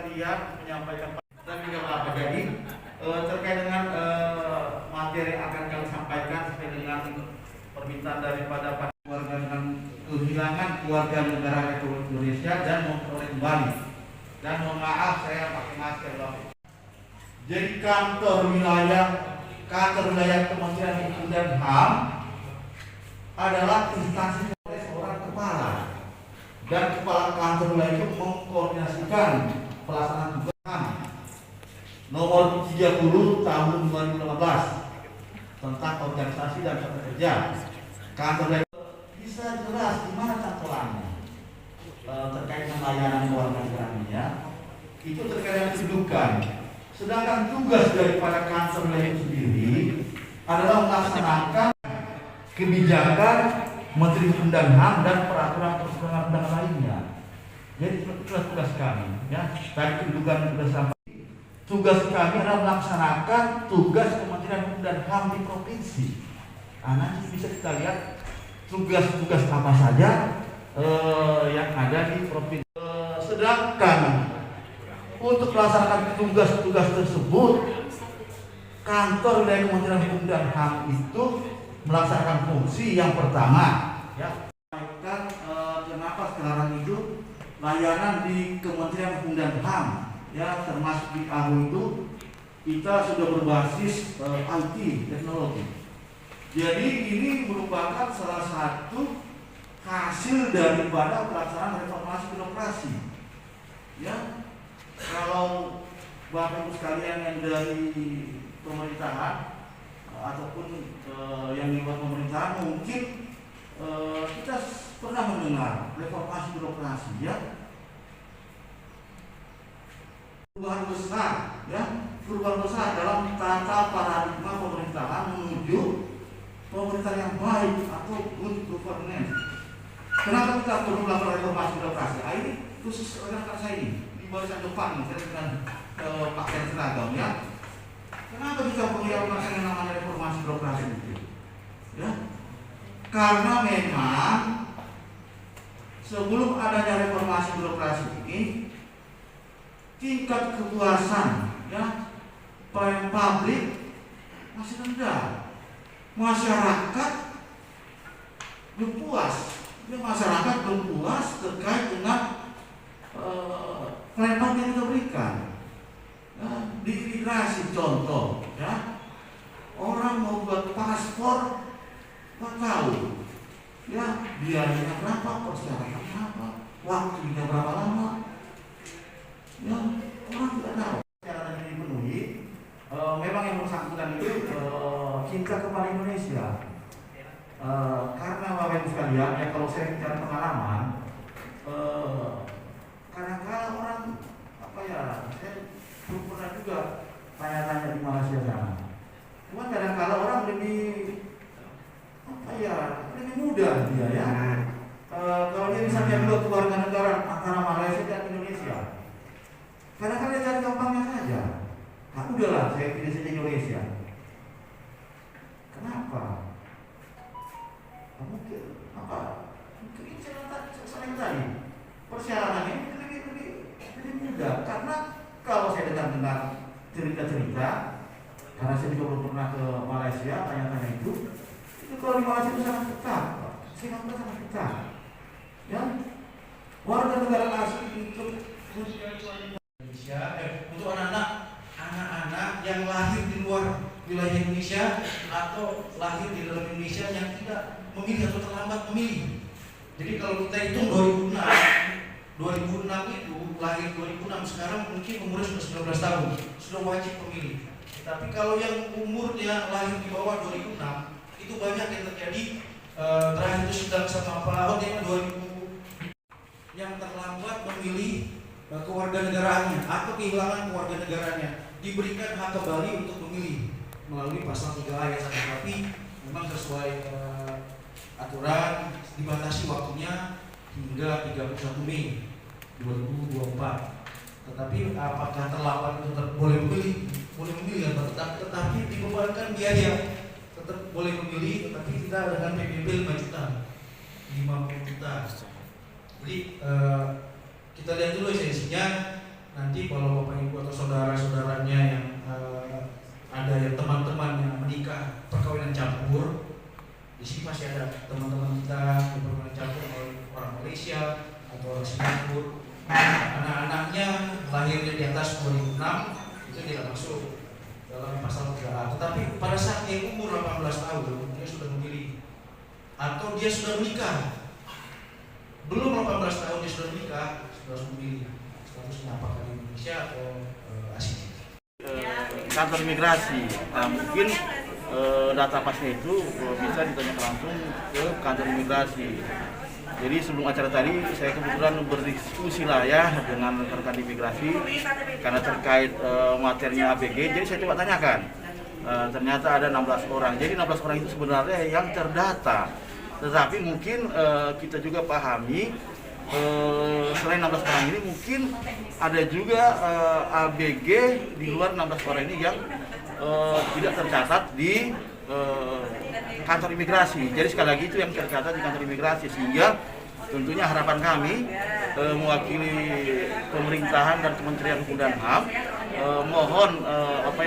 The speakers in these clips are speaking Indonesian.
sekalian menyampaikan dan juga apa jadi terkait dengan materi yang akan kami sampaikan sesuai dengan permintaan daripada warga dengan kehilangan keluarga negara Republik Indonesia dan memperoleh kembali. Dan mohon maaf saya pakai masker loh. Jadi kantor wilayah Kementerian Hukum dan HAM adalah instansi oleh seorang kepala, dan kepala kantor wilayah itu mengkoordinasikan pelaksanaan tugas HAM nomor 30 tahun 2015 tentang organisasi dan tata kerja kantor wilayah. Bisa jelas di mana cantolannya terkait dengan layanan keluarga negaranya itu terkait dengan kedudukan. Sedangkan tugas daripada kantor wilayah itu sendiri adalah melaksanakan kebijakan Menteri Hukum dan HAM dan peraturan perundang-undangan lainnya. Jadi itulah tugas kami. Ya, tadi kedudukan sudah sampai. Tugas kami adalah melaksanakan tugas Kementerian Hukum dan HAM di provinsi. Nanti bisa kita lihat tugas-tugas apa saja yang ada di provinsi. Sedangkan untuk melaksanakan tugas-tugas tersebut, kantor wilayah Kementerian Hukum dan HAM itu melaksanakan fungsi yang pertama, ya, kenapa sekarang itu layanan di Kementerian Hukum dan HAM, ya, termasuk di AHU itu kita sudah berbasis IT teknologi. Jadi ini merupakan salah satu hasil daripada pelaksanaan reformasi birokrasi. Ya, kalau Bapak Ibu sekalian yang dari pemerintahan ataupun yang di luar pemerintahan mungkin kita pernah mendengar reformasi birokrasi, ya, perubahan besar, ya, perubahan besar dalam tata paradigma pemerintahan menuju pemerintahan yang baik atau good governance. Kenapa kita perlu melakukan reformasi birokrasi? Ini khusus rekan saya ini di barisan depan, saya dengan pakaian seragam, ya. Kenapa kita perlu melakukan yang namanya reformasi birokrasi itu? Ya, karena memang sebelum adanya reformasi birokrasi ini, tingkat kepuasan, ya, pelayanan publik masih rendah. Masyarakat belum puas, ya, masyarakat belum puas terkait dengan pelayanan yang kita berikan. Di imigrasi contoh, ya, orang mau buat paspor nggak tahu, ya, biayanya berapa, persyaratannya apa, waktunya berapa lama, ya, orang tidak tahu. Syarat yang dipenuhi, memang yang bersangkutan itu cinta kepada Indonesia. Karena Bapak Ibu sekalian, ya, kalau saya bicara pengalaman, kadang-kadang orang apa ya, saya belum pernah juga tanya-tanya di Malaysia sana. Cuma kadang-kadang orang lebih apa ya, lebih mudah dia, ya. Kalau dia bisa menjadi keluarga negara antara Malaysia dan Indonesia, kadang-kadang dia cari gampangnya saja. Nah, udahlah, saya pilih saja Indonesia. Kenapa? Mungkin apa? Mungkin ini saya tadi persyaratannya lebih mudah, karena kalau saya dengar cerita-cerita, karena saya juga belum pernah ke Malaysia, tanya-tanya itu kalau di Malaysia itu sangat ketat, Singapura sangat ketat, ya. Warga negara asing untuk Indonesia, untuk anak-anak yang lahir di luar wilayah Indonesia atau lahir di dalam Indonesia yang tidak memilih atau terlambat memilih. Jadi kalau kita hitung 2006 itu lahir 2006, sekarang mungkin umurnya sudah 19 tahun, sudah wajib memilih. Tapi kalau yang umurnya lahir di bawah 2006 itu banyak yang terjadi. Terakhir itu sedang sama Pak Ahok yang 2000 yang terlambat memilih kewarganegaraannya atau kehilangan kewarganegaranya, diberikan hak kembali untuk memilih melalui pasal 3 ayat 1. Tapi memang sesuai aturan dibatasi waktunya hingga 31 Mei 2024. Tetapi apakah terlambat itu tetap boleh memilih? Boleh memilih, tetapi dibebankan biaya. Tetap boleh memilih, tetapi kita dengan PBB 5 juta, 50 juta. Jadi kita lihat dulu esensinya. nanti kalau Bapak Ibu atau saudara-saudaranya yang ada yang teman-teman yang menikah perkawinan campur, di sini masih ada teman-teman kita yang perkawinan campur orang Malaysia atau orang Singapura, anak-anaknya lahirnya di atas 2006 itu tidak masuk dalam pasal 3A. Tetapi pada saat dia umur 18 tahun dia sudah memilih atau dia sudah menikah, belum 18 tahun dia sudah menikah, sudah harus memilih statusnya apakah di Indonesia atau asing. Kantor imigrasi, mungkin data pasnya itu bisa ditanyakan langsung ke kantor imigrasi. Jadi sebelum acara tadi saya kebetulan berdiskusi lah ya dengan rekan imigrasi karena terkait materinya ABG. Jadi saya coba tanyakan, ternyata ada 16 orang. Jadi 16 orang itu sebenarnya yang terdata. Tetapi mungkin kita juga pahami selain 16 orang ini mungkin ada juga ABG di luar 16 orang ini yang tidak tercatat di kantor imigrasi. Jadi sekali lagi itu yang tercatat di kantor imigrasi, sehingga tentunya harapan kami mewakili pemerintahan dan Kementerian Hukum dan HAM mohon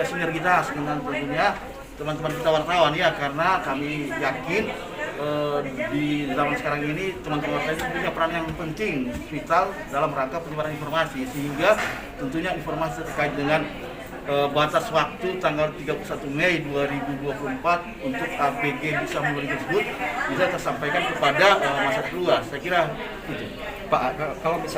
sinergitas dengan tentunya teman-teman kita wartawan ya, karena kami yakin di zaman sekarang ini teman-teman wartawan punya peran yang penting, vital dalam rangka penyebaran informasi, sehingga tentunya informasi terkait dengan batas waktu tanggal 31 Mei 2024 untuk ABG bisa memiliki tersebut bisa tersampaikan kepada masyarakat luas. Saya kira itu. Pak, kalau misalnya